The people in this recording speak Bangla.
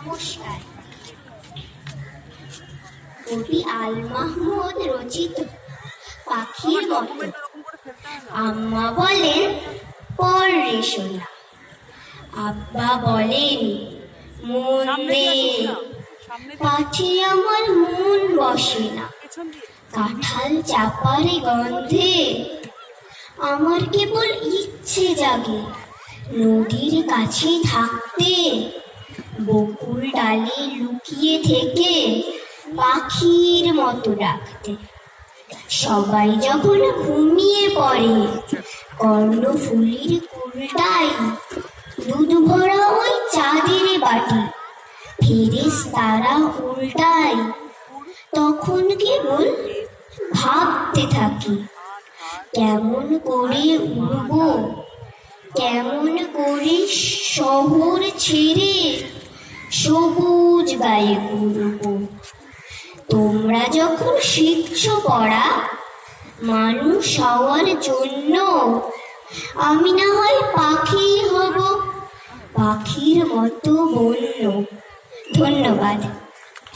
নমস্কার। কবি আল মাহমুদ রচিত পাখির মতো। আম্মা বলেন পর রে সোনা, আব্বা বলেন মন দে। পাখি আমার মন বসে না, কাঁঠাল চাপার গন্ধে। আমার কেবল ইচ্ছে জাগে নদীর কাছে থাকতে, বকুল ডালে লুকিয়ে থেকে পাখির মতো ডাকতে। সবাই যখন ঘুমিয়ে পড়ে কর্ণফুলীর কুলটায়, দুধ ভরা ওই চাঁদের বাটি ফেরেশতারা উল্টায়। তখন কেবল ভাবতে থাকি কেমন করে উড়বো, কেমন করে শহর ছেড়ে সবুজ গায়ে ঘুরবো। তোমরা যখন শিখছো পড়া মানুষ হওয়ার জন্য, আমি না হয় পাখি হব, পাখির মতো বন্য। ধন্যবাদ।